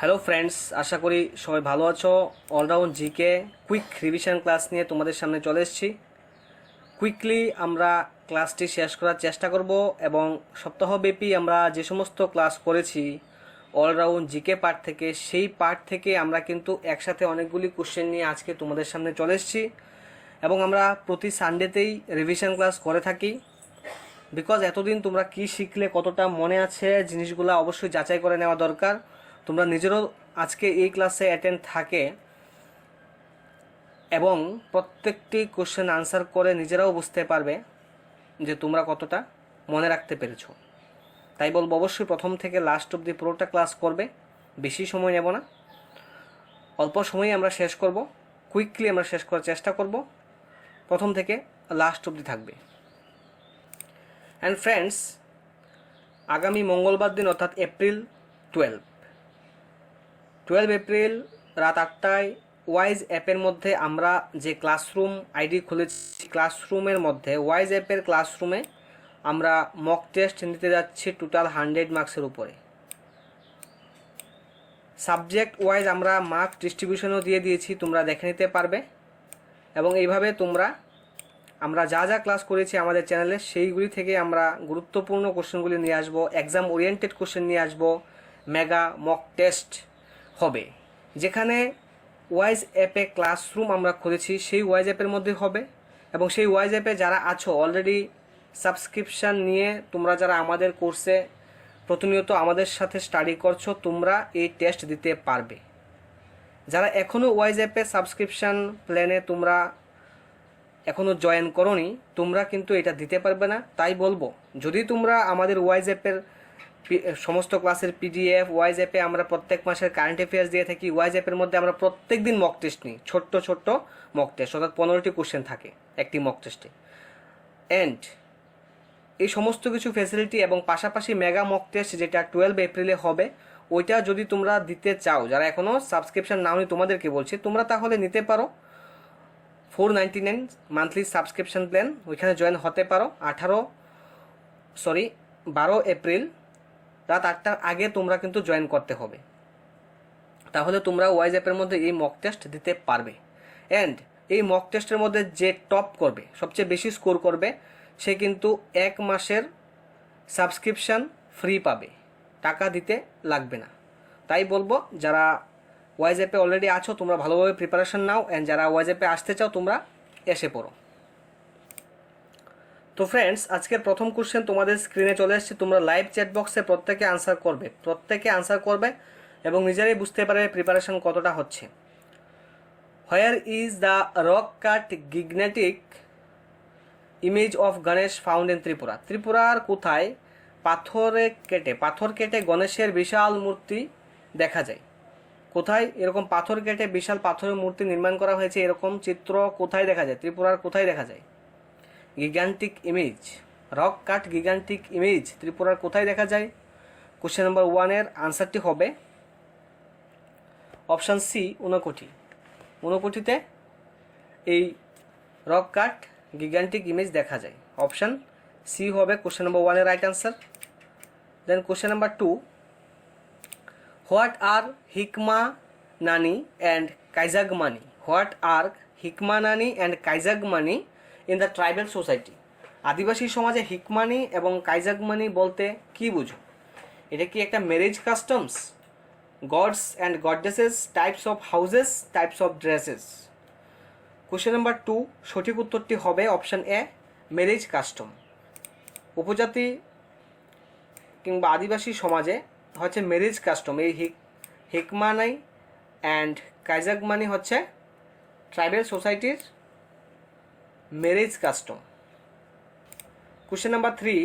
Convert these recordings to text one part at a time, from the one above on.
Hello friends, আশা করি সবাই ভালো আছো। All round GK quick revision class নিয়ে তোমাদের সামনে চলে এসেছি। কুইকলি আমরা ক্লাসটি শেষ করার চেষ্টা করব এবং সপ্তাহব্যাপী আমরা যে সমস্ত ক্লাস করেছি অলরাউন্ড জিকে পার্ট থেকে, সেই পার্ট থেকে আমরা কিন্তু একসাথে অনেকগুলি কোশ্চেন নিয়ে আজকে তোমাদের সামনে চলে এসেছি এবং আমরা প্রতি সানডেতেই রিভিশন ক্লাস করে থাকি। বিকজ এতদিন তোমরা কি শিখলে, কতটা মনে আছে, জিনিসগুলো অবশ্যই যাচাই করে নেওয়া দরকার। তোমরা নিজেরও আজকে এই ক্লাসে অ্যাটেন্ড থাকে এবং প্রত্যেকটি কোশ্চেন আনসার করে নিজেরাও বুঝতে পারবে যে তোমরা কতটা মনে রাখতে পেরেছো। তাই বলবো অবশ্যই প্রথম থেকে লাস্ট অবধি পুরোটা ক্লাস করবে, বেশি সময় নেব না, অল্প সময়ে আমরা শেষ করব। কুইকলি আমরা শেষ করার চেষ্টা করব, প্রথম থেকে লাস্ট অবধি থাকবে। অ্যান্ড ফ্রেন্ডস, আগামী মঙ্গলবার দিন অর্থাৎ এপ্রিল 12 এপ্রিল রাত 8টায় ওয়াইজ অ্যাপের মধ্যে আমরা যে ক্লাসরুম আইডি খুলেছি, ক্লাসরুমের মধ্যে ওয়াইজ অ্যাপের ক্লাসরুমে আমরা মক টেস্ট নিতে যাচ্ছি টোটাল 100 মার্কসের উপরে। সাবজেক্ট ওয়াইজ আমরা মার্ক ডিস্ট্রিবিউশনও দিয়ে দিয়েছি, তোমরা দেখে নিতে পারবে। এবং এইভাবে আমরা যা যা ক্লাস করেছি আমাদের চ্যানেলে, সেইগুলি থেকে আমরা গুরুত্বপূর্ণ কোশ্চেনগুলি নিয়ে আসবো, এক্সাম ওরিয়েন্টেড কোশ্চেন নিয়ে আসবো। মেগা মক টেস্ট হবে, যেখানে ওয়াইজ অ্যাপে ক্লাসরুম আমরা খুলেছি সেই ওয়াইজ অ্যাপের মধ্যে হবে। এবং সেই ওয়াইজ অ্যাপে যারা আছো অলরেডি সাবস্ক্রিপশান নিয়ে, তোমরা যারা আমাদের কোর্সে প্রতিনিয়ত আমাদের সাথে স্টাডি করছো, তোমরা এই টেস্ট দিতে পারবে। যারা এখনও ওয়াইজ অ্যাপে সাবস্ক্রিপশান প্ল্যানে তোমরা এখনও জয়েন করোনি, তোমরা কিন্তু এটা দিতে পারবে না। তাই বলবো, যদি তোমরা আমাদের ওয়াইজ অ্যাপের সমস্ত ক্লাসের পিডিএফ, ওয়াইজ অ্যাপে আমরা প্রত্যেক মাসের কারেন্ট অ্যাফেয়ার্স দিয়ে থাকি, ওয়াইজ অ্যাপের মধ্যে আমরা প্রত্যেক দিন মক টেস্ট নিই, ছোট্ট ছোট্ট মক টেস্ট, অর্থাৎ 15টি কোশ্চেন থাকে একটি মক টেস্টে। অ্যান্ড এই সমস্ত কিছু ফ্যাসিলিটি এবং পাশাপাশি মেগা মক টেস্ট যেটা 12 এপ্রিলে হবে, ওইটা যদি তোমরা দিতে চাও, যারা এখনও সাবস্ক্রিপশন নাওনি তোমাদেরকে বলছি, তোমরা তাহলে নিতে পারো 499 মান্থলি সাবস্ক্রিপশন প্ল্যান, ওইখানে জয়েন হতে পারো। 12 এপ্রিল রাত 8টার আগে তোমরা কিন্তু জয়েন করতে হবে, তাহলে তোমরা ওয়াইজ অ্যাপের মধ্যে এই মক টেস্ট দিতে পারবে। অ্যান্ড এই মক টেস্টের মধ্যে যে টপ করবে, সবচেয়ে বেশি স্কোর করবে, সে কিন্তু 1 মাসের সাবস্ক্রিপশান ফ্রি পাবে, টাকা দিতে লাগবে না। তাই বলবো, যারা ওয়াইজ অ্যাপে অলরেডি আছো তোমরা ভালোভাবে প্রিপারেশন নাও, অ্যান্ড যারা ওয়াইজ অ্যাপে আসতে চাও তোমরা এসে পড়ো। তো ফ্রেন্ডস, আজকের প্রথম কোশ্চেন তোমাদের স্ক্রিনে চলে এসেছে। তোমরা লাইভ চ্যাট বক্সে প্রত্যেকে আনসার করবে এবং নিজেরাই বুঝতে পারবে প্রিপারেশন কতটা হচ্ছে। Where is the rock cut gigantic image of Ganesh found in Tripura? ত্রিপুরার কোথায় পাথর কেটে গণেশের বিশাল মূর্তি দেখা যায়? কোথায় এরকম পাথর কেটে বিশাল পাথরের মূর্তি নির্মাণ করা হয়েছে, এরকম চিত্র কোথায় দেখা যায়? ত্রিপুরার কোথায় দেখা যায়? গিগান্টিক ইমেজ, রক কাট গিগান্টিক ইমেজ ত্রিপুরার কোথায় দেখা যায়? কোশ্চেন নাম্বার 1 আনসারটি হবে অপশান সি, ঊনকোটিতে এই রক কাট গিগান্টিক ইমেজ দেখা যায়। অপশান সি হবে question number 1 right answer. Then question number 2, what are হিকমানানি অ্যান্ড কাইজাগমানি? হোয়াট আর হিকমানানি অ্যান্ড কাইজাগমানি ইন দ্য ট্রাইবাল সোসাইটি? আদিবাসী সমাজে হিকমানি এবং কাইজাগমানি বলতে কি বুঝো? এটা কি একটা marriage customs, gods and goddesses, types of houses, types of dresses? Question number 2 সঠিক উত্তরটি হবে অপশান এ, ম্যারেজ কাস্টম। উপজাতি কিংবা আদিবাসী সমাজে হচ্ছে ম্যারেজ কাস্টম, এই হিকমানাই অ্যান্ড কাইজাগমানি হচ্ছে ট্রাইবাল সোসাইটির marriage custom. Question number 3,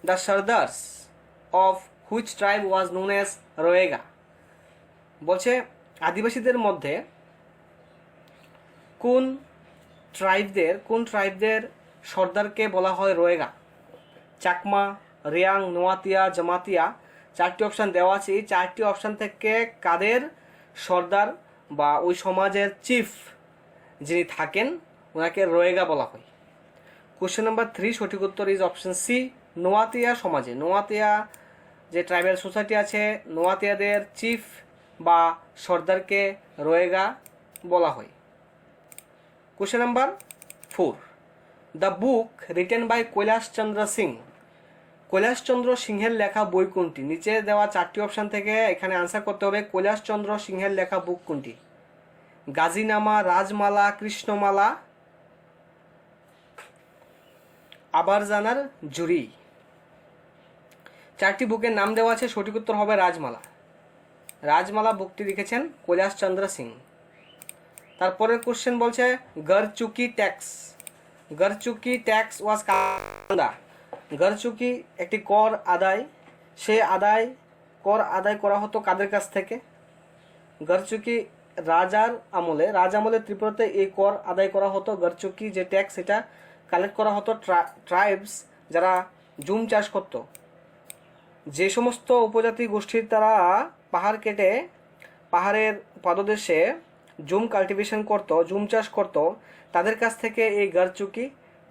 the sardars of which tribe was known as রোয়েগা? বলছে আদিবাসীদের মধ্যে কোন ট্রাইবদের সর্দারকে বলা হয় রোয়েগা? চাকমা, রিয়াং, নোয়াতিয়া, জামাতিয়া, 4টি অপশান দেওয়া আছে। এই 4টি অপশান থেকে কাদের সর্দার বা ওই সমাজের চিফ যিনি থাকেন ওনাকে রোয়েগা বলা হয়? কোশ্চেন নাম্বার 3 সঠিক উত্তর ইজ অপশন সি, নোয়াতিয়া সমাজে। নোয়াতিয়া যে ট্রাইবাল সোসাইটি আছে, নোয়াতিয়াদের চিফ বা সর্দারকে রোয়েগা বলা হয়। Question number 4, the book written by Kailash Chandra Singh. Kailash Chandra সিংহের লেখা বই কোনটি? নিচে দেওয়া 4টি অপশান থেকে এখানে আনসার করতে হবে কৈলাস চন্দ্র সিংহের লেখা বুক কোনটি? গাজিনামা, রাজমালা, কৃষ্ণমালা, আবারজানার জুরি। 4টি বুকের নাম দেওয়া আছে, সঠিক উত্তর হবে রাজমালা। রাজমালা বুকটি লিখেছেন কৈলাস চন্দ্র সিং। তারপরের কোশ্চেন বলছে গরচুকি ট্যাক্স। গরচুকি ট্যাক্স ওয়াজ কান্দা। গরচুকি একটি কর আদায়, সে কর আদায় করা হতো কাদের কাছ থেকে? গরচুকি রাজ আমলে ত্রিপুরাতে এই কর আদায় করা হতো। গরচুকি যে ট্যাক্স এটা কালেক্ট করা হতো ট্রাইবস যারা জুম চাষ করত, যে সমস্ত উপজাতি গোষ্ঠীর তারা পাহাড় কেটে পাহাড়ের পাদদেশে জুম কাল্টিভেশন করত, জুম চাষ করত, তাদের কাছ থেকে এই গরচুকি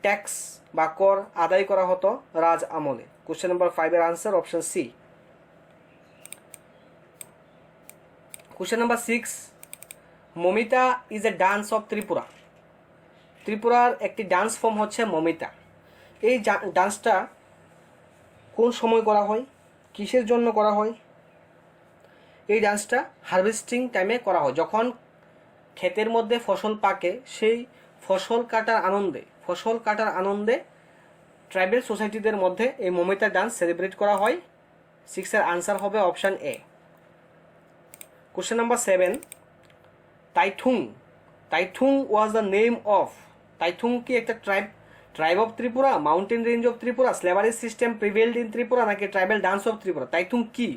ট্যাক্স বা কর আদায় করা হতো রাজ আমলে। কোশ্চেন নাম্বার 5 এর answer option C. Question number 6, Mamita is a dance of Tripura. ত্রিপুরার একটি ডান্স ফর্ম হচ্ছে মমিতা। এই ডান্সটা কোন সময় করা হয়, কিসের জন্য করা হয়? এই ডান্সটা হারভেস্টিং টাইমে করা হয়, যখন ক্ষেতের মধ্যে ফসল পাকে সেই ফসল কাটার আনন্দে ট্রাইবেল সোসাইটিদের মধ্যে এই মমিতা ডান্স সেলিব্রেট করা হয়। 6 এর আনসার হবে option A. Question number 7, Taithung was the name of. Taithung কি একটা tribe of Tripura, mountain range of Tripura, slavery system prevailed in Tripura, নাকি tribal dance of Tripura? Taithung কি?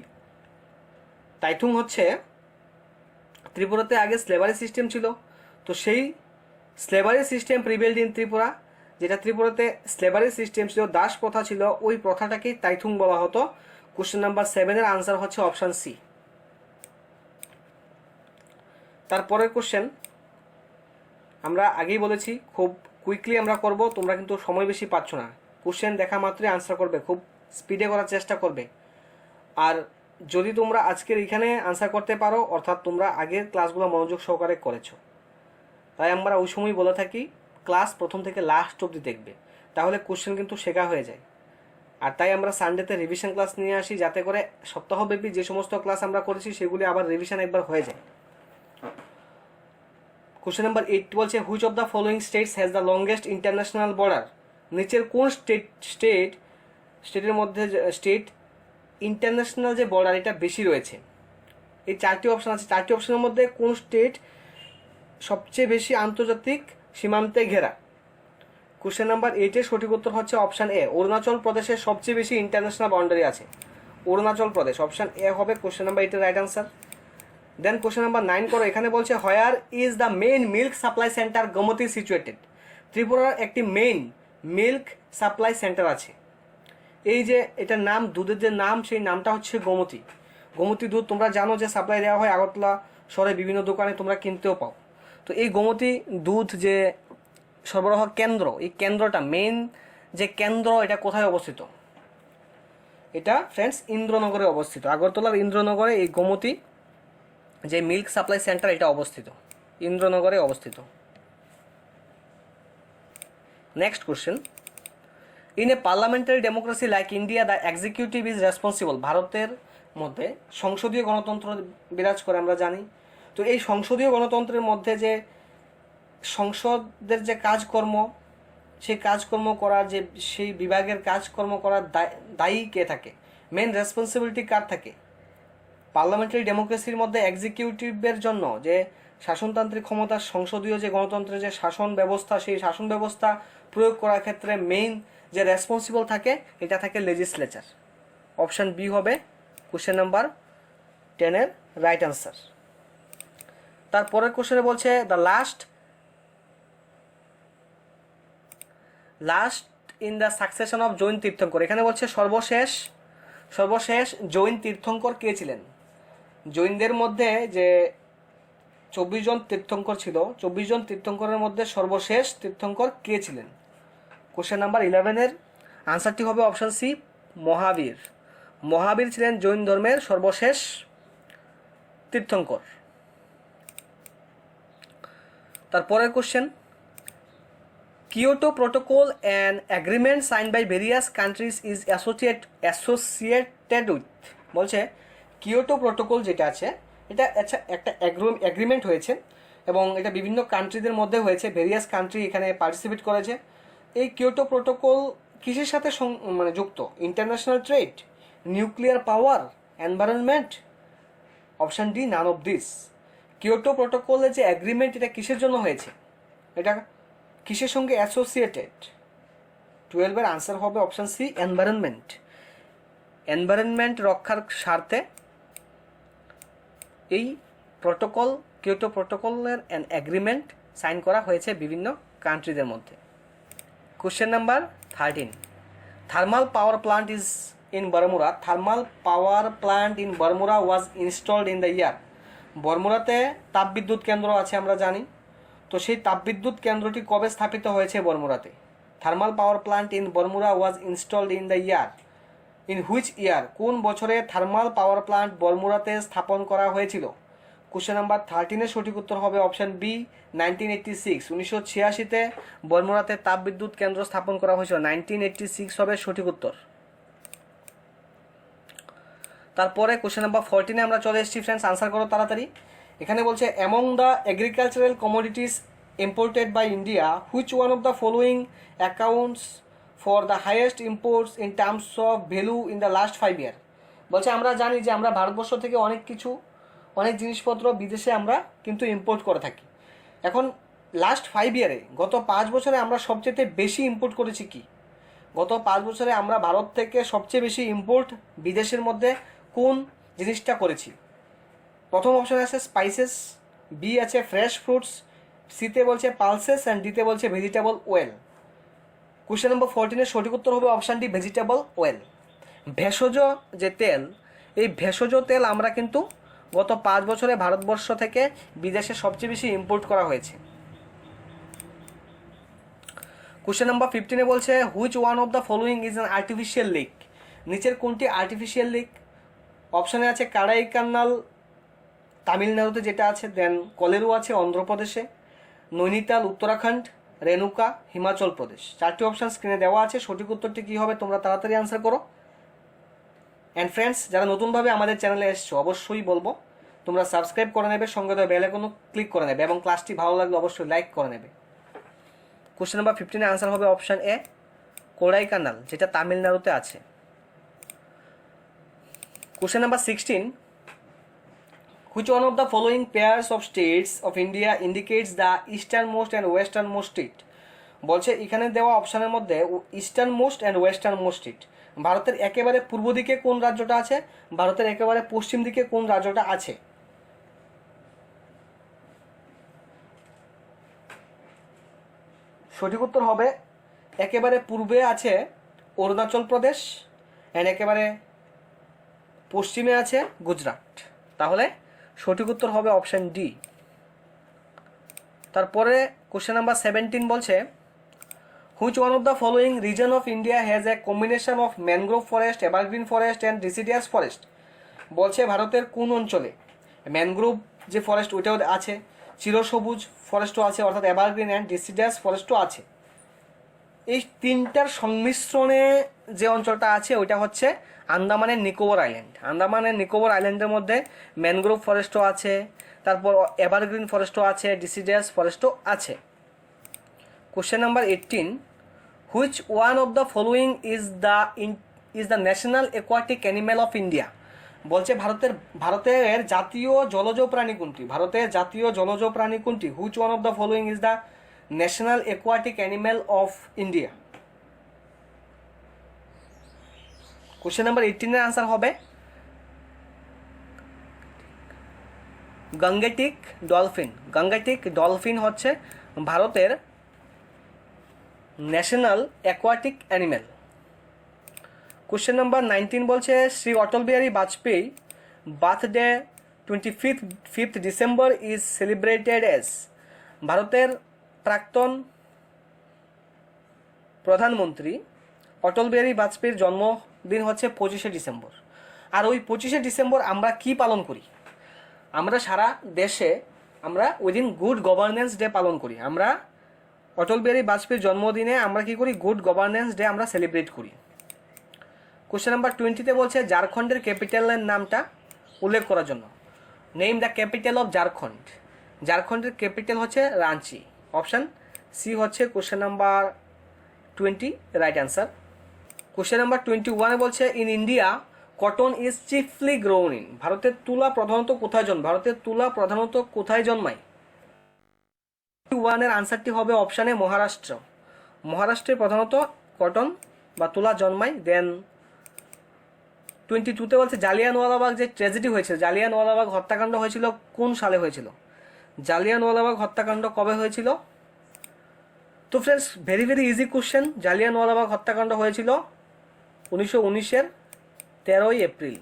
তাইথুং হচ্ছে ত্রিপুরাতে আগে স্লেভারি সিস্টেম ছিল, তো সেই slavery system prevailed in Tripura, যেটা ত্রিপুরাতে স্লেভারি সিস্টেম ছিল, দাস প্রথা ছিল, ওই প্রথাটাকেই তাইথুং বলা হতো। কোশ্চেন নাম্বার 7 এর আনসার হচ্ছে অপশান সি। তারপরের কোশ্চেন আমরা আগেই বলেছি খুব কুইকলি আমরা করব, তোমরা কিন্তু সময় বেশি পাচ্ছ না। কোশ্চেন দেখা মাত্রই আনসার করবে, খুব স্পিডে করার চেষ্টা করবে। আর যদি তোমরা আজকের এখানে আনসার করতে পারো, অর্থাৎ তোমরা আগের ক্লাসগুলো মনোযোগ সহকারে করেছো, তাই আমরা ওই সময় বলে থাকি ক্লাস প্রথম থেকে লাস্ট অবধি দেখবে, তাহলে কোশ্চেন কিন্তু শেখা হয়ে যায়। আর তাই আমরা সানডেতে রিভিশন ক্লাস নিয়ে আসি, যাতে করে সপ্তাহব্যাপী যে সমস্ত ক্লাস আমরা করেছি সেগুলি আবার রিভিশন একবার হয়ে যায়। কোশ্চেন নাম্বার 8 বলছে which of the following states has the longest international border. নিচের কোন স্টেটের মধ্যে ইন্টারন্যাশনাল যে বর্ডার এটা বেশি রয়েছে? এই 4টি অপশন আছে, 4টি অপশনের মধ্যে কোন স্টেট সবচেয়ে বেশি আন্তর্জাতিক সীমান্তে ঘেরা? কোশ্চেন নাম্বার 8 এর সঠিক উত্তর হচ্ছে অপশান এ। অরুণাচল প্রদেশের সবচেয়ে বেশি ইন্টারন্যাশনাল বাউন্ডারি আছে, অরুণাচল প্রদেশ। অপশান এ হবে কোশ্চেন নাম্বার 8 এর right answer. Then question number 9 করো। এখানে বলছে where is the main milk supply centre Gomati situated. ত্রিপুরার একটি মেইন মিল্ক সাপ্লাই সেন্টার আছে, এই যে এটার নাম, দুধের যে নাম, সেই নামটা হচ্ছে গোমতী। গোমতী দুধ তোমরা জানো যে সাপ্লাই দেওয়া হয় আগরতলা শহরে বিভিন্ন দোকানে, তোমরা কিনতেও পাও। তো এই গোমতী দুধ যে সরবরাহ কেন্দ্র, এই কেন্দ্রটা মেইন যে কেন্দ্র, এটা কোথায় অবস্থিত? এটা ফ্রেন্ডস ইন্দ্রনগরে অবস্থিত। আগরতলার ইন্দ্রনগরে এই গোমতী যে মিল্ক সাপ্লাই সেন্টার এটা অবস্থিত, ইন্দ্রনগরে অবস্থিত। Next question, in a parliamentary democracy like India the executive is responsible. ভারতের মধ্যে সংসদীয় গণতন্ত্র বিরাজ করে আমরা জানি। তো এই সংসদীয় গণতন্ত্রের মধ্যে যে সংসদের যে কাজকর্ম, সেই কাজকর্ম করার যে সেই বিভাগের কাজকর্ম করার দায়ী কে থাকে? মেন রেসপন্সিবিলিটি কার থাকে? পার্লামেন্টারি ডেমোক্রেসির মধ্যে এক্সিকিউটিভের জন্য যে শাসনতান্ত্রিক ক্ষমতা, সংসদীয় যে গণতন্ত্রের যে শাসন ব্যবস্থা, সেই শাসন ব্যবস্থা প্রয়োগ করার ক্ষেত্রে মেইন যে রেসপন্সিবল থাকে, এটা থাকে লেজিসলেচার। অপশান বি হবে কোশ্চেন নাম্বার 10 এর রাইট আনসার। তারপরের কোশ্চেনে বলছে the last in the succession of Jain Tirthankar. এখানে বলছে সর্বশেষ জৈন তীর্থঙ্কর কে ছিলেন? জৈনদের মধ্যে যে 24 জন তীর্থঙ্কর ছিল, 24 জন তীর্থঙ্করের মধ্যে সর্বশেষ তীর্থঙ্কর কে ছিলেন? কোশ্চেন নাম্বার 11 এর আনসারটি হবে অপশান সি, মহাবীর। মহাবীর ছিলেন জৈন ধর্মের সর্বশেষ তীর্থঙ্কর। তারপরের কোশ্চেন, Kyoto protocol and agreement sign by various countries is associated with. বলছে কিয়োটো প্রোটোকল যেটা আছে এটা একটা অ্যাগ্রিমেন্ট হয়েছে এবং এটা বিভিন্ন কান্ট্রিদের মধ্যে হয়েছে, ভেরিয়াস কান্ট্রি এখানে পার্টিসিপেট করেছে। এই কিয়োটো প্রোটোকল কিসের সাথে মানে যুক্ত? International trade, nuclear power, environment. Option D, none of this. Kyoto প্রোটোকলের যে অ্যাগ্রিমেন্ট এটা কিসের জন্য হয়েছে? এটা কিসের সঙ্গে অ্যাসোসিয়েটেড? 12-এর আনসার হবে অপশান সি, এনভায়রনমেন্ট। এনভায়রনমেন্ট রক্ষার স্বার্থে এই প্রোটোকল, কিয়োটো প্রোটোকলের অ্যান অ্যাগ্রিমেন্ট সাইন করা হয়েছে বিভিন্ন কান্ট্রিদের মধ্যে। Question number 13, thermal power plant is in Baramura. Thermal power plant in Baramura was installed in the year. বরমুরাতে তাপবিদ্যুৎ কেন্দ্র আছে আমরা জানি, তো সেই তাপবিদ্যুৎ কেন্দ্রটি কবে স্থাপিত হয়েছে বরমুরাতে? Thermal power plant in Baramura was installed in the year. In which year? কোন বছরে থার্মাল পাওয়ার প্লান্ট বরমুরাতে স্থাপন করা হয়েছিল? কোশ্চেন নাম্বার 13-এর সঠিক উত্তর হবে অপশান বি, 1986। 1986-তে বরমুরাতে তাপবিদ্যুৎ কেন্দ্র স্থাপন করা হয়েছিল। 1986 হবে সঠিক উত্তর। তারপরে কোশ্চেন নাম্বার 14-এ আমরা চলে এসেছি ফ্রেন্ডস, আনসার করো তাড়াতাড়ি। এখানে বলছে among the agricultural commodities imported by India which one of the following accounts for the highest imports in terms of value in the last 5 year. বলছে আমরা জানি যে আমরা ভারতবর্ষ থেকে অনেক জিনিসপত্র বিদেশে আমরা কিন্তু ইম্পোর্ট করে থাকি। এখন লাস্ট 5 ইয়ারে, গত 5 বছরে আমরা সবচেয়ে বেশি ইম্পোর্ট করেছি কি? গত 5 বছরে আমরা ভারত থেকে সবচেয়ে বেশি ইম্পোর্ট বিদেশের মধ্যে কোন জিনিসটা করেছি? প্রথম অপশন আছে স্পাইসেস, বি আছে ফ্রেশ ফ্রুটস, সিতে বলছে পালসেস অ্যান্ড ডিতে বলছে ভেজিটেবল ওয়েল। কোশ্চেন নম্বর 14-এর সঠিক উত্তর হবে অপশান ডি, ভেজিটেবল ওয়েল। ভেষজ যে তেল, এই ভেষজ তেল আমরা কিন্তু গত 5 বছরে ভারতবর্ষ থেকে বিদেশে সবচেয়ে বেশি ইম্পোর্ট করা হয়েছে। কোশ্চেন নাম্বার 15-এ বলছে which one of the following is an artificial lake. নিচের কোনটি আর্টিফিশিয়াল লেক? অপশানে আছে কারাইকানাল তামিলনাড়ুতে যেটা আছে, দেন কলেরু আছে অন্ধ্রপ্রদেশে, নৈনিতাল উত্তরাখণ্ড, রেণুকা হিমাচল প্রদেশ। 4টি অপশান স্ক্রিনে দেওয়া আছে। সঠিক উত্তরটি কী হবে তোমরা তাড়াতাড়ি আনসার করো। অ্যান্ড ফ্রেন্ডস, যারা নতুনভাবে আমাদের চ্যানেলে এসছো অবশ্যই বলবো তোমরা সাবস্ক্রাইব করে নেবে, সঙ্গে দেওয়া বেল আইকনও ক্লিক করে নেবে এবং ক্লাসটি ভালো লাগলে অবশ্যই লাইক করে নেবে। কোশ্চেন নাম্বার 15-এর আনসার হবে অপশান এ, কোডাইকানাল, যেটা তামিলনাড়ুতে আছে। Question number 16, which one of the following pairs of states of India indicates the easternmost and westernmost state? বলছে এখানে দেওয়া অপশানের মধ্যে eastern most and western most state, ভারতের একেবারে পূর্ব দিকে কোন রাজ্যটা আছে, ভারতের একেবারে পশ্চিম দিকে কোন রাজ্যটা আছে? সঠিক উত্তর হবে একেবারে পূর্বে আছে অরুণাচল প্রদেশ অ্যান্ড একেবারে পশ্চিমে আছে গুজরাট। তাহলে সঠিক উত্তর হবে অপশান ডি। তারপরে কোশ্চেন নাম্বার 17 বলছে which one of the following region of India has a combination of mangrove forest, evergreen forest and deciduous forest. বলছে ভারতের কোন অঞ্চলে ম্যানগ্রোভ যে ফরেস্ট ওইটাও আছে, চিরসবুজ ফরেস্টও আছে অর্থাৎ এভারগ্রিন অ্যান্ড ডিসিডিয়াস ফরেস্টও আছে। এই তিনটার সংমিশ্রণে যে অঞ্চলটা আছে ওইটা হচ্ছে আন্দামানের নিকোবর আইল্যান্ড। আন্দামানের নিকোবর আইল্যান্ডের মধ্যে ম্যানগ্রোভ ফরেস্টও আছে, তারপর এভারগ্রিন ফরেস্টও আছে, ডিসিডিয়াস ফরেস্টও আছে। Question number 18, which one of the following is the national aquatic animal of India. বলছে ভারতের জাতীয় জলজ প্রাণী কোনটি? ভারতের জাতীয় জলজ প্রাণী কোনটি? Which one of the following is the national aquatic animal of India. Question number 18-এর আনসার হবে গঙ্গেটিক ডলফিন। গঙ্গেটিক ডলফিন হচ্ছে ভারতের national aquatic animal. Question number 19 বলছে Shri Atal Bihari Vajpayee birthday 25 December is celebrated as. ভারতের প্রাক্তন প্রধানমন্ত্রী অটল বিহারী বাজপেয়ীর জন্মদিন হচ্ছে 25শে ডিসেম্বর। আর ওই 25শে ডিসেম্বর আমরা কি পালন করি? আমরা সারা দেশে আমরা উইদিন গুড গভর্নেন্স ডে পালন করি। আমরা অটল বিহারী বাজপেয়ীর জন্মদিনে আমরা কি করি, গুড গভর্নেন্স ডে আমরা সেলিব্রেট করি। কোশ্চেন নাম্বার 20-তে বলছে ঝাড়খণ্ডের ক্যাপিটালের নামটা উল্লেখ করার জন্য। Name the capital of Jharkhand. ঝাড়খণ্ডের ক্যাপিটাল হচ্ছে রাঁচি। অপশান সি হচ্ছে question number 20 right answer. Question number 21-এ বলছে in India cotton is chiefly grown in. ভারতের তুলা প্রধানত কোথায় জন্মায়? ভারতের তুলা প্রধানত কোথায় জন্মায়? 21-এর আনসারটি হবে অপশানে মহারাষ্ট্র। মহারাষ্ট্রে প্রধানত কটন বা তুলা জন্মায়। দেন 22-তে বলছে জালিয়ানওয়ালাবাগ যে ট্র্যাজেডি হয়েছিল, জালিয়ানওয়ালাবাগ হত্যাকাণ্ড হয়েছিল কোন সালে হয়েছিল? জালিয়ানওয়ালাবাগ হত্যাকাণ্ড কবে হয়েছিল? তো friends very very easy question. Jallianwala Bagh হত্যাকাণ্ড হয়েছিল 1919-এর 13ই April.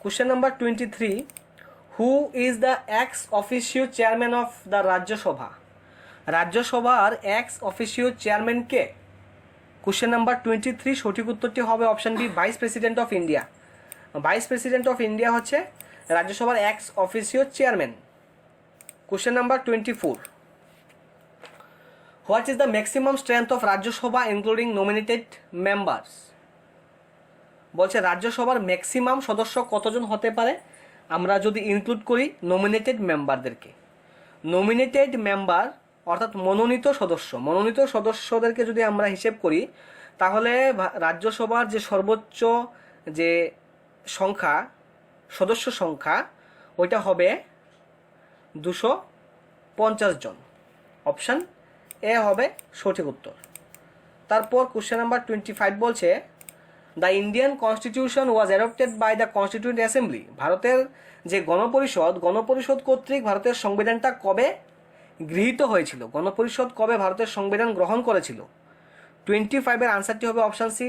Question number 23, who is the ex officio chairman of the Rajya Sabha? রাজ্যসভার এক্স অফিসিও চেয়ারম্যান কে? কোশ্চেন নাম্বার 23 সঠিক উত্তরটি হবে option B, vice president of India. Vice president of India হচ্ছে রাজ্যসভার ex officio chairman. Question number 24, what is the maximum strength of Rajya Sabha including nominated members? বলছে রাজ্যসভার ম্যাক্সিমাম সদস্য কতজন হতে পারে আমরা যদি ইনক্লুড করি নমিনেটেড মেম্বারদেরকে। নমিনেটেড মেম্বার অর্থাৎ মনোনীত সদস্য, মনোনীত সদস্যদেরকে যদি আমরা হিসেব করি তাহলে রাজ্যসভার যে সর্বোচ্চ যে সংখ্যা, সদস্য সংখ্যা, ওইটা হবে 250 জন। অপশান এ হবে সঠিক উত্তর। তারপর কোশ্চেন নাম্বার 25 বলছে the Indian constitution was adopted by the constituent assembly. ভারতের যে গণপরিষদ কর্তৃক ভারতের সংবিধানটা কবে গৃহীত হয়েছিল? গণপরিষদ কবে ভারতের সংবিধান গ্রহণ করেছিল? 25-এর আনসারটি হবে অপশান সি,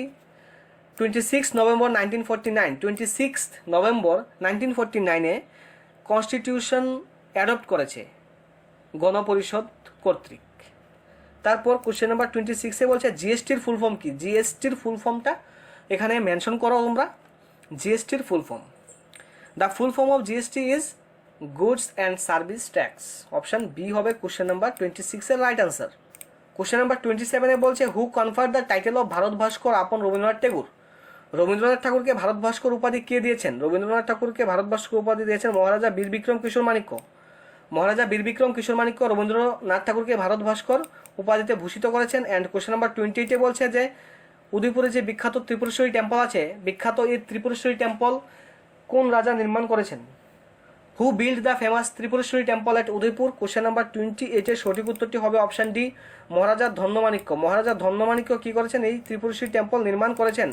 26 নভেম্বর 1949। 26 নভেম্বর 1949-এ কনস্টিটিউশন অ্যাডপ্ট করেছে গণপরিষদ কর্তৃক। তারপর কোশ্চেন নাম্বার 26-এ বলছে জিএসটির ফুল ফর্ম কি? জিএসটির ফুল ফর্মটা এখানে মেনশন করো তোমরা। জিএসটির full form, the full form of GST is goods and service tax. Option B হবে কোশ্চেন নাম্বার 26-এর রাইট আনসার। কোশ্চেন নাম্বার 27-এ বলছে who confer the title of Bharat Bhaskar upon Rabindranath ঠাকুর? রবীন্দ্রনাথ ঠাকুরকে ভারত ভাস্কর উপাধি কে দিয়েছেন? রবীন্দ্রনাথ ঠাকুরকে ভারত ভাস্কর উপাধি দিয়েছেন মহারাজা বীর বিক্রম কিশোর মাণিক্য। মহারাজা বীর বিক্রম কিশোর মাণিক্য রবীন্দ্রনাথ ঠাকুরকে ভারত ভাস্কর উপাধিতে ভূষিত করেছেন। অ্যান্ড কোশ্চেন নাম্বার 28-এ বলছে যে উদয়পুরে যে বিখ্যাত ত্রিপুরেশ্বরী টেম্পল আছে, বিখ্যাত এই ত্রিপুরেশ্বরী টেম্পল কোন রাজা নির্মাণ করেছেন? Who build the famous Tripureshwari temple at Udaipur? Question number 28-এর সঠিক উত্তরটি হবে অপশান ডি, মহারাজা ধন্যমাণিক্য। মহারাজা ধন্যমাণিক্য কি করেছেন? এই ত্রিপুরেশ্বরী টেম্পল নির্মাণ করেছেন।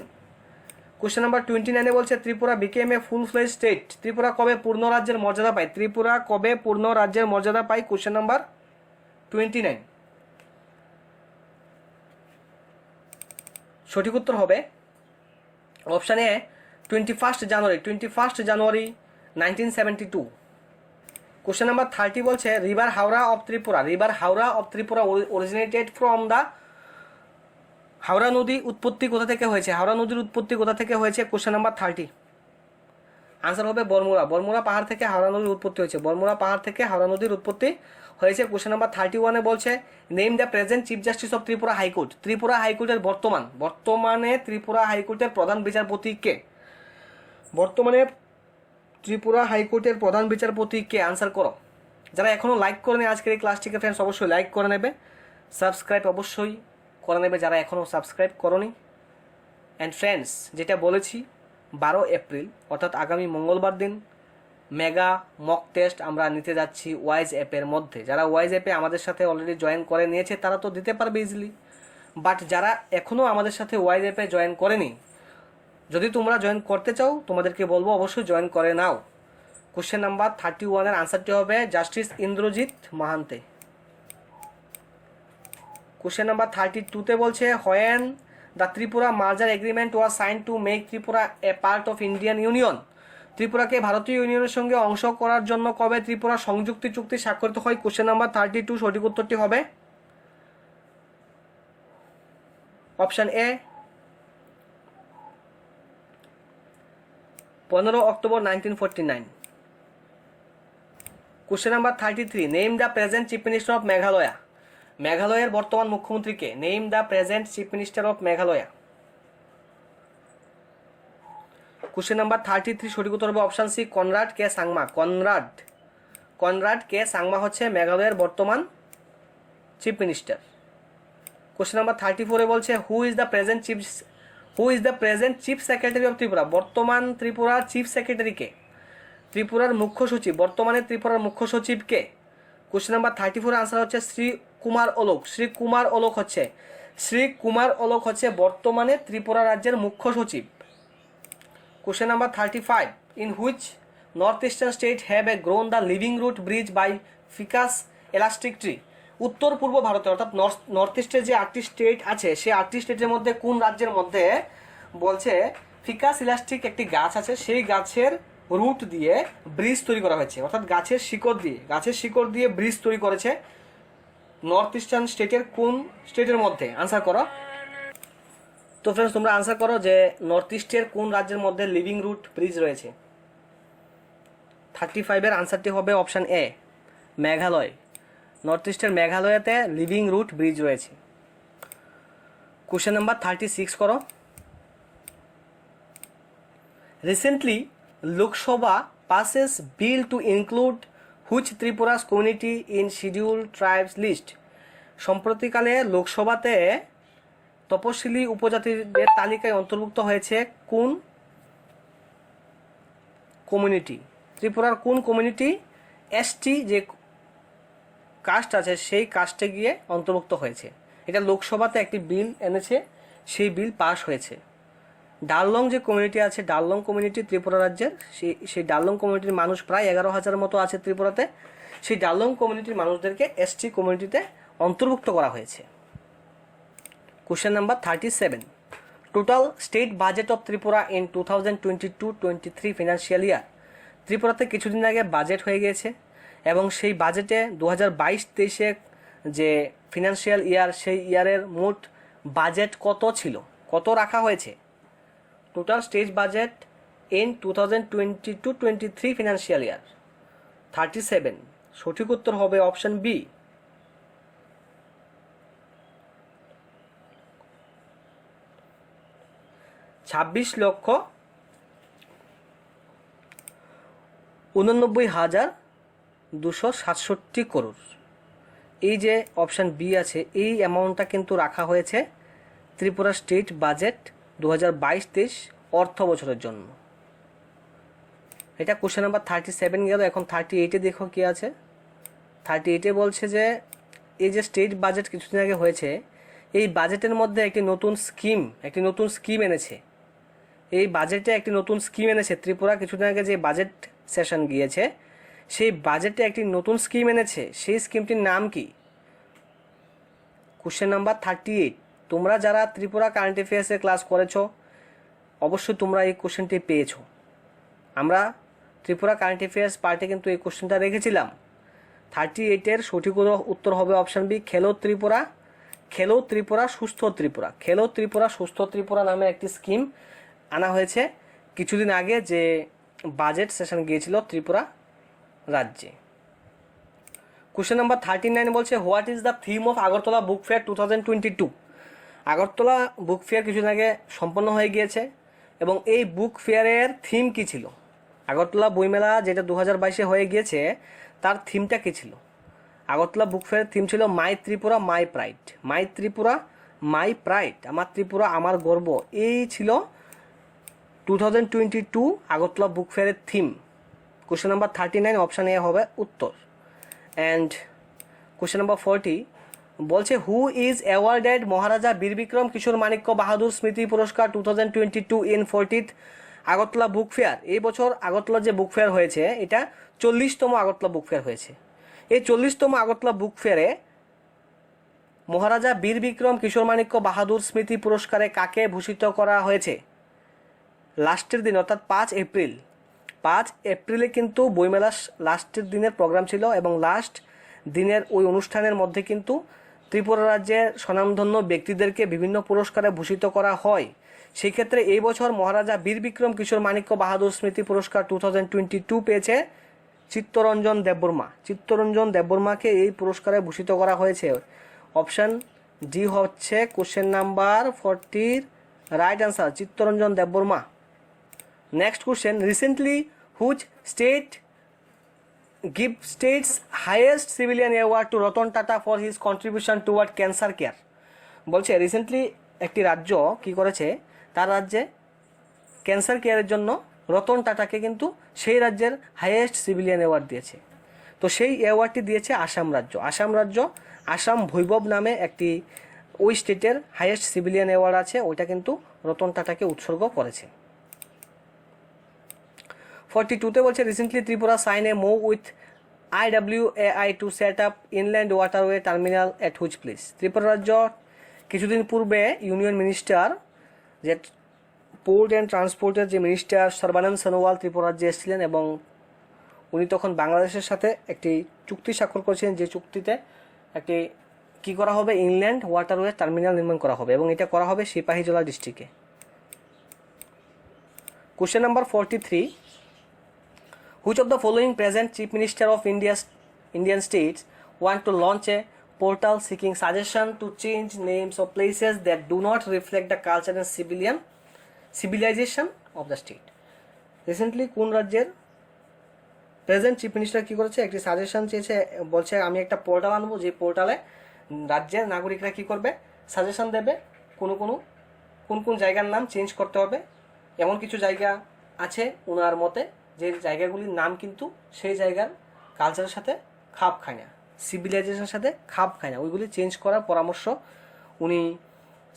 কোশ্চেন নাম্বার 29-এ বলছে ত্রিপুরা বিকেম এ ফুল ফ্লেজ স্টেট। ত্রিপুরা কবে পূর্ণ রাজ্যের মর্যাদা পায়? ত্রিপুরা কবে পূর্ণ রাজ্যের মর্যাদা পায়? Question number 29। সঠিক উত্তর হবে অপশান এ 21 জানুয়ারি 1972। কোশ্চেন নাম্বার 30 বলছে river Howrah of Tripura originated from the. Howrah নদী উৎপত্তি কোথা থেকে হয়েছে? হাওড়া নদীর উৎপত্তি কোথা থেকে হয়েছে? কোশ্চেন নাম্বার 30 আনসার হবে বর্মুরা পাহাড় থেকে হাওড়া নদীর উৎপত্তি হয়েছে। বর্মুরা পাহাড় থেকে হাওড়া নদীর উৎপত্তি হয়েছে। কোশ্চেন নাম্বার 31-এ বলছে name the present chief justice of Tripura high court. Tripura হাইকোর্টের বর্তমানে ত্রিপুরা হাইকোর্টের প্রধান বিচারপতি কে? বর্তমানে ত্রিপুরা হাইকোর্টের প্রধান বিচারপতি কে? আনসার করো। যারা এখনও লাইক করে নেই আজকের এই ক্লাসটিকে ফ্রেন্ডস অবশ্যই লাইক করে নেবে, সাবস্ক্রাইব অবশ্যই করে নেবে যারা এখনও সাবস্ক্রাইব করনি। অ্যান্ড ফ্রেন্ডস যেটা বলেছি 12 এপ্রিল অর্থাৎ আগামী মঙ্গলবার দিন মেগা মক টেস্ট আমরা নিতে যাচ্ছি ওয়াইজ অ্যাপের মধ্যে। যারা ওয়াইজ অ্যাপে আমাদের সাথে অলরেডি জয়েন করে নিয়েছে তারা তো দিতে পারবে ইজিলি, বাট যারা এখনও আমাদের সাথে ওয়াইজ অ্যাপে জয়েন করেনি, যদি তোমরা জয়েন করতে চাও তোমাদেরকে বলবো অবশ্যই জয়েন করে নাও। কোশ্চেন নাম্বার 31-এর আনসারটি হবে justice Indrajit Mahanty. Question number 32-তে বলছে when the Tripura merger agreement was sign to make Tripura a part of Indian union. ত্রিপুরাকে ভারতীয় ইউনিয়নের সঙ্গে অংশ করার জন্য কবে ত্রিপুরা সংযুক্তি চুক্তি স্বাক্ষরিত হয়? কোশ্চেন নাম্বার 32 সঠিক উত্তরটি হবে option A 15 October 1949। Question number 33, name the present chief minister of Meghalaya. মেঘালয়ের বর্তমান মুখ্যমন্ত্রীকে। Name the present chief minister of Meghalaya. Question number 33 সঠিক উত্তর হবে অপশন সি, কনরাড কে সাংমা। কনরাড কে সাংমা হচ্ছে মেঘালয়ের বর্তমান চিফ মিনিস্টার। কোশ্চেন নাম্বার 34 বলছে হু is the present chief secretary of Tripura. বর্তমান ত্রিপুরার চিফ সেক্রেটারি কে? ত্রিপুরার মুখ্য সচিব। বর্তমানে ত্রিপুরার মুখ্য সচিব কে? কোশ্চেন নাম্বার 34 আনসার হচ্ছে শ্রী কুমার অলোক হচ্ছে বর্তমানে ত্রিপুরা রাজ্যের মুখ্য সচিব। Question number 35, in which north eastern state have a grown the living root bridge by ficus elastic tree. উত্তর পূর্ব ভারতে অর্থাৎ নর্থ ইস্টের যে 8টি স্টেট আছে সেই 8টি স্টেটের মধ্যে কোন রাজ্যের মধ্যে বলছে ফিকাস ইলাস্টিক একটি গাছ আছে, সেই গাছের রুট দিয়ে ব্রিজ তৈরি করা হয়েছে, অর্থাৎ গাছের শিকড় দিয়ে ব্রিজ তৈরি করেছে নর্থ ইস্টার্ন স্টেটের কোন স্টেটের মধ্যে? আনসার করো। তো ফ্রেন্ডস তোমরা আনসার করো যে নর্থ ইস্টের কোন রাজ্যের মধ্যে লিভিং রুট ব্রিজ রয়েছে। 35 আনসারটি হবে অপশন এ, মেঘালয়। নর্থ ইস্টের মেঘালয়তে লিভিং রুট ব্রিজ রয়েছে। কোশ্চেন নাম্বার 36 করো। Recently Lok Sabha passes bill to include which Tripura's community in scheduled tribes list। সম্প্রতিকালে লোকসভাতে তপশিলি উপজাতিদের তালিকায় অন্তর্ভুক্ত হয়েছে কোন কমিউনিটি? ত্রিপুরার কোন কমিউনিটি এসটি যে কাস্ট আছে সেই কাস্টে গিয়ে অন্তর্ভুক্ত হয়েছে। এটা লোকসভাতে একটি বিল এনেছে, সেই বিল পাস হয়েছে। ডাললং যে কমিউনিটি আছে, ডাললং কমিউনিটি ত্রিপুরা রাজ্যের, সেই ডাললং কমিউনিটির মানুষ প্রায় 11,000 মতো আছে ত্রিপুরাতে। সেই ডাললং কমিউনিটির মানুষদেরকে এসটি কমিউনিটিতে অন্তর্ভুক্ত করা হয়েছে। Question number 37, total state budget of Tripura in 2022-23 financial year. ত্রিপুরাতে কিছুদিন আগে বাজেট হয়ে গিয়েছে এবং সেই বাজেটে 2022-23 যে ফিনান্সিয়াল ইয়ার, সেই ইয়ারের মোট বাজেট কত রাখা হয়েছে? Total state budget in 2022-23 financial year 37। সঠিক উত্তর হবে অপশন বি, 26,89,267 করোড়। এই যে অপশন বি আছে, এই অ্যামাউন্টটা কিন্তু রাখা হয়েছে ত্রিপুরা স্টেট বাজেট 2022-23 অর্থ বছরের জন্য। এটা কোশ্চেন নাম্বার 37 গেল। এখন 38-এ দেখো কি আছে। 38-এ বলছে যে এই যে স্টেট বাজেট কিছুদিন আগে হয়েছে, এই বাজেটের মধ্যে একটি নতুন স্কিম এনেছে। এই বাজেটে একটি নতুন স্কিম এনেছে ত্রিপুরা। কিছুদিন আগে যে বাজেট সেশন গিয়েছে, সেই বাজেটে একটি নতুন স্কিম এনেছে। সেই স্কিমটির নাম কি? Question number 38। তোমরা যারা ত্রিপুরা কারেন্ট অ্যাফেয়ার্সের ক্লাস করেছো অবশ্যই তোমরা এই কোশ্চেনটি পেয়েছো। আমরা ত্রিপুরা কারেন্ট অ্যাফেয়ার্স পার্টে কিন্তু এই কোশ্চেনটা রেখেছিলাম। 38-এর সঠিক উত্তর হবে অপশন বি, খেলো ত্রিপুরা সুস্থ ত্রিপুরা নামে একটি স্কিম আনা হয়েছে কিছুদিন আগে যে বাজেট সেশন গিয়েছিল ত্রিপুরা রাজ্যে। কোশ্চেন নাম্বার 39 বলছে what is the theme of Agartala book fair 2022। Agartala book fair কিছুদিন আগে সম্পন্ন হয়ে গিয়েছে এবং এই বুক ফেয়ারের থিম কি ছিল? আগরতলা বইমেলা যেটা 2022-এ হয়ে গিয়েছে, তার থিমটা কি ছিল? আগরতলা বুক ফেয়ারের থিম ছিল মাই ত্রিপুরা মাই প্রাইড, আমার ত্রিপুরা আমার গর্ব। এই ছিল 2022 আগরতলা বুক ফেয়ারের থিম। কোশ্চেন নাম্বার 39 অপশান এ হবে উত্তর। অ্যান্ড কোশ্চেন নাম্বার 40 বলছে হু ইজ অ্যাওয়ার্ডেড মহারাজা বীর বিক্রম কিশোর মাণিক্য বাহাদুর স্মৃতি পুরস্কার 2022 in 40th Agartala book fair. এই বছর আগরতলা যে বুক ফেয়ার হয়েছে, এটা 40তম আগরতলা বুক ফেয়ার হয়েছে। এই 40তম আগরতলা বুক ফেয়ারে মহারাজা বীর বিক্রম কিশোর মাণিক্য বাহাদুর স্মৃতি পুরস্কারে কাকে ভূষিত করা হয়েছে? লাস্টের দিন অর্থাৎ 5 এপ্রিলে কিন্তু বইমেলা লাস্টের দিনের প্রোগ্রাম ছিল এবং লাস্ট দিনের ওই অনুষ্ঠানের মধ্যে কিন্তু ত্রিপুরা রাজ্যের স্বনামধন্য ব্যক্তিদেরকে বিভিন্ন পুরস্কারে ভূষিত করা হয়। সেই ক্ষেত্রে এই বছর মহারাজা বীর বিক্রম কিশোর মাণিক্য বাহাদুর স্মৃতি পুরস্কার 2022 পেয়েছে চিত্তরঞ্জন দেববর্মা। চিত্তরঞ্জন দেববর্মাকে এই পুরস্কারে ভূষিত করা হয়েছে। অপশন ডি হচ্ছে question number 40 right answer, Chittaranjan Debbarma. Next question, recently which state give state's highest civilian award to Ratan Tata for his contribution toward cancer care? বলছে রিসেন্টলি একটি রাজ্য কি করেছে, তার রাজ্যে ক্যান্সার কেয়ারের জন্য রতন টাটাকে কিন্তু সেই রাজ্যের হাইয়েস্ট সিভিলিয়ান অ্যাওয়ার্ড দিয়েছে। তো সেই অ্যাওয়ার্ডটি দিয়েছে আসাম রাজ্য। আসাম রাজ্য আসাম ভৈবব নামে একটি ওই স্টেটের হাইয়েস্ট সিভিলিয়ান অ্যাওয়ার্ড আছে, ওইটা কিন্তু রতন টাটাকে উৎসর্গ করেছে। 42-তে বলছে recently Tripura sign a move with IWAI to set up inland waterway terminal at which place? Tripura রাজ্য কিছুদিন পূর্বে ইউনিয়ন মিনিস্টার যে পোর্ট অ্যান্ড ট্রান্সপোর্টের যে মিনিস্টার সর্বানন্দ সোনোয়াল ত্রিপুরা রাজ্যে এসেছিলেন এবং উনি তখন বাংলাদেশের সাথে একটি চুক্তি স্বাক্ষর করেছিলেন, যে চুক্তিতে একটি কি করা হবে, ইনল্যান্ড ওয়াটারওয়ে টার্মিনাল নির্মাণ করা হবে এবং এটা করা হবে সিপাহীজলা ডিস্ট্রিক্টে। Question number 43, which of the following present chief minister of Indian states want to launch a portal seeking suggestion to change names of places that do not reflect the culture and civilization of the state? Recently কোন রাজ্যের present chief minister কি করেছে, একটি suggestion চেয়েছে, বলছে আমি একটা portal আনবো, যে পোর্টালে রাজ্যের নাগরিকরা কি করবে, সাজেশন দেবে কোন কোন জায়গার নাম চেঞ্জ করতে হবে। এমন কিছু জায়গা আছে ওনার মতে যে জায়গাগুলির নাম কিন্তু সেই জায়গার কালচারের সাথে খাপ খায় না, সিভিলাইজেশনের সাথে খাপ খায় না, ওইগুলি চেঞ্জ করার পরামর্শ উনি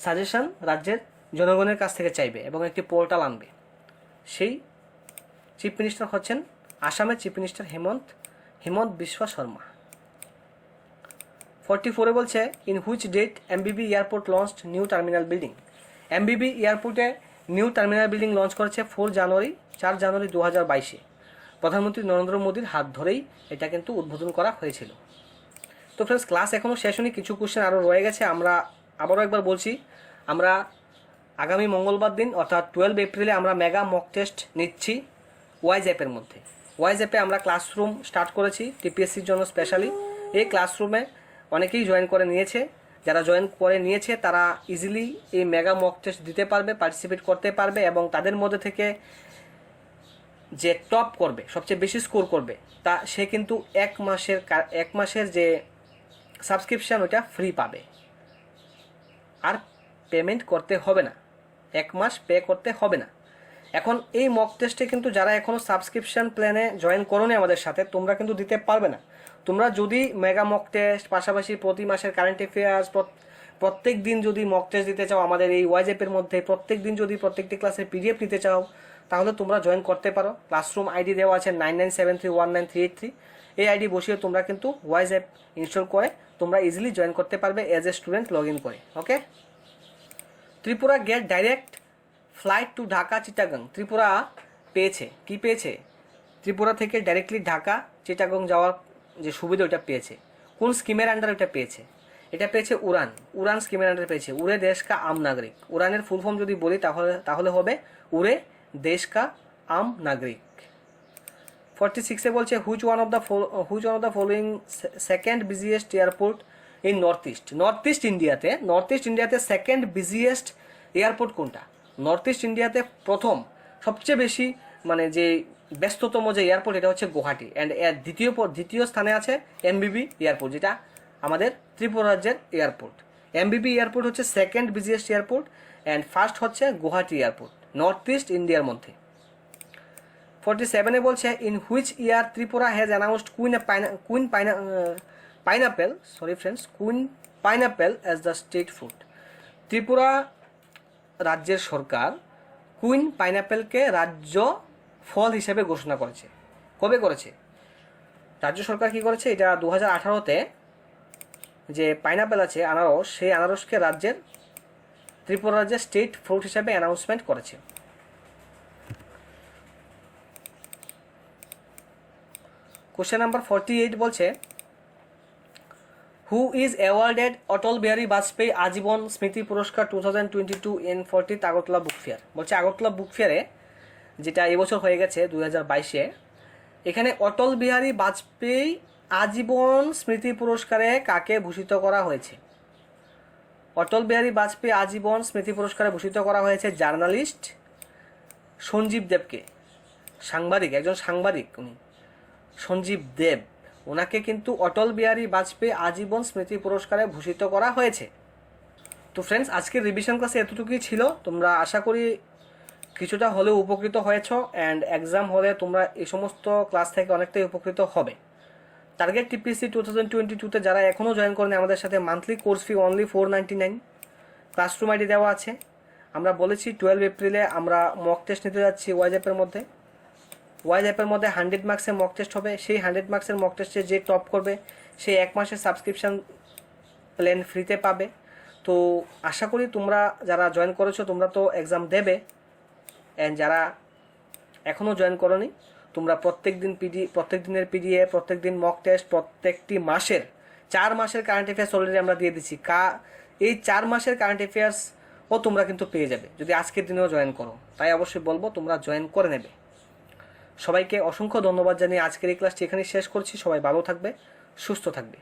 সাজেশন রাজ্যের জনগণের কাছ থেকে চাইবে এবং একটি পোর্টাল আনবে। সেই চিফ মিনিস্টার হচ্ছেন আসামের চিফ মিনিস্টার হেমন্ত বিশ্ব শর্মা। 44-এ বলছে in which date MBB airport launched new terminal building? MBB এয়ারপোর্টে নিউ টার্মিনাল বিল্ডিং লঞ্চ করেছে 4 জানুয়ারি 2022-এ। প্রধানমন্ত্রী নরেন্দ্র মোদীর হাত ধরেই এটা কিন্তু উদ্বোধন করা হয়েছিল। তো ফ্রেন্ডস, ক্লাস এখনও শেষ হয়নি, কিছু কোশ্চেন আরও রয়ে গেছে। আমরা আবারও একবার বলছি, আমরা আগামী মঙ্গলবার দিন অর্থাৎ 12 এপ্রিলে আমরা মেগা মক টেস্ট নিচ্ছি ওয়াইজ অ্যাপের মধ্যে। ওয়াইজ অ্যাপে আমরা ক্লাসরুম স্টার্ট করেছি TPSCর জন্য স্পেশালি। এই ক্লাসরুমে অনেকেই জয়েন করে নিয়েছে, যারা জয়েন করে নিয়েছে তারা ইজিলি এই মেগা মক টেস্ট দিতে পারবে, পার্টিসিপেট করতে পারবে এবং তাদের মধ্যে থেকে যে টপ করবে, সবচেয়ে বেশি স্কোর করবে, তা সে কিন্তু এক মাসের যে সাবস্ক্রিপশান ওইটা ফ্রি পাবে, আর পেমেন্ট করতে হবে না, 1 মাস পে করতে হবে না। এখন এই মক টেস্টে কিন্তু যারা এখনও সাবস্ক্রিপশান প্ল্যানে জয়েন করোনি আমাদের সাথে, তোমরা কিন্তু দিতে পারবে না। তোমরা যদি মেগা মক টেস্ট পাশাপাশি প্রতি মাসের কারেন্ট অ্যাফেয়ার্স প্রত্যেক দিন যদি মক টেস্ট দিতে চাও আমাদের এই ওয়াইজ অ্যাপের মধ্যে, প্রত্যেক দিন যদি প্রত্যেকটি ক্লাসের PDF নিতে চাও, তাহলে তোমরা জয়েন করতে পারো। ক্লাসরুম আইডি দেওয়া আছে 9973199383। এই আইডি বসিয়ে তোমরা কিন্তু ওয়াইজ অ্যাপ ইনস্টল করে তোমরা ইজিলি জয়েন করতে পারবে as a student log in করে। Okay, Tripura get direct flight to Dhaka Chittagong. Tripura পেয়েছে, কি পেয়েছে? ত্রিপুরা থেকে ডাইরেক্টলি ঢাকা চিটাগং যাওয়ার যে সুবিধা ওইটা পেয়েছে। কোন স্কিমের আন্ডার ওইটা পেয়েছে? এটা পেয়েছে উড়ান স্কিমের আন্ডারে পেয়েছে। উড়ে দেশ কা আম নাগরিক। উড়ানের ফুল ফর্ম যদি বলি তাহলে হবে উড়ে দেশ কা আম নাগরিক। 46-এ বলছে which one of the following second busiest airport in north east ইন্ডিয়াতে সেকেন্ড বিজিয়েস্ট এয়ারপোর্ট কোনটা? নর্থ ইস্ট ইন্ডিয়াতে প্রথম সবচেয়ে বেশি মানে যে ব্যস্ততম যে এয়ারপোর্ট এটা হচ্ছে গুয়াহাটি, অ্যান্ড এর দ্বিতীয় স্থানে আছে MBB এয়ারপোর্ট, যেটা আমাদের ত্রিপুরা রাজ্যের এয়ারপোর্ট। MBB এয়ারপোর্ট হচ্ছে second busiest airport and first হচ্ছে গুয়াহাটি এয়ারপোর্ট নর্থ ইস্ট ইন্ডিয়ার মধ্যে। 47-এ বলছে in which year Tripura has announced queen pineapple as the state fruit. Tripura রাজ্যের সরকার কুইন পাইনাপেলকে রাজ্য ফল হিসেবে ঘোষণা করেছে। কবে করেছে? রাজ্য সরকার কি করেছে, এটা 2018-তে যে পাইনাপেল আছে আনারস, সেই আনারসকে ত্রিপুরা রাজ্যের স্টেট ফ্রুট হিসেবে অ্যানাউন্সমেন্ট করেছে। কোশ্চেন নাম্বার 48 বলছে হু ইজ অ্যাওয়ার্ডেড অটল বিহারী বাজপেয়ী আজীবন স্মৃতি পুরস্কার 2022 in 40th Agartala book fair. বলছে আগরতলা বুক ফেয়ারে, যেটা এবছর হয়ে গেছে 2022-এ, এখানে অটল বিহারী বাজপেয়ী আজীবন স্মৃতি পুরস্কারে কাকে ভূষিত করা হয়েছে? অটল বিহারী বাজপেয়ী আজীবন স্মৃতি পুরস্কারে ভূষিত করা হয়েছে জার্নালিস্ট সঞ্জীব দেবকে। সাংবাদিক, একজন সাংবাদিক উনি, সঞ্জীব দেব, ওনাকে কিন্তু অটল বিহারী বাজপেয়ী আজীবন স্মৃতি পুরস্কারে ভূষিত করা হয়েছে। তো ফ্রেন্ডস, আজকের রিভিশন ক্লাসে এতটুকুই ছিল। তোমরা আশা করি কিছুটা হলেও উপকৃত হয়েছ, অ্যান্ড এক্সাম হলে তোমরা এই সমস্ত ক্লাস থেকে অনেকটাই উপকৃত হবে। টার্গেট টিপিসি 2022-তে যারা এখনও জয়েন করেনি আমাদের সাথে, monthly course fee only 499, classroom ID দেওয়া আছে। আমরা বলেছি 12 এপ্রিলে আমরা মক টেস্ট নিতে যাচ্ছি ওয়াইজ অ্যাপের মধ্যে। ওয়াইজ অ্যাপের মধ্যে 100 মার্কসের মক টেস্ট হবে। সেই 100 মার্কসের মক টেস্টে যে টপ করবে সেই 1 মাসের সাবস্ক্রিপশান প্ল্যান ফ্রিতে পাবে। তো আশা করি তোমরা যারা জয়েন করেছো তোমরা তো এক্সাম দেবে, অ্যান্ড যারা এখনও জয়েন করোনি তোমরা প্রত্যেক দিনের পিডিএফ, প্রত্যেক দিন মক টেস্ট, প্রত্যেকটি মাসের 4 মাসের কারেন্ট অ্যাফেয়ার্স অলরেডি আমরা দিয়ে দিচ্ছি। এই 4 মাসের কারেন্ট অ্যাফেয়ার্সও তোমরা কিন্তু পেয়ে যাবে যদি আজকের দিনেও জয়েন করো। তাই অবশ্যই বলবো তোমরা জয়েন করে নেবে। সবাইকে অসংখ্য ধন্যবাদ জানিয়ে আজকের এই ক্লাসটি এখানেই শেষ করছি। সবাই ভালো থাকবে, সুস্থ থাকবে।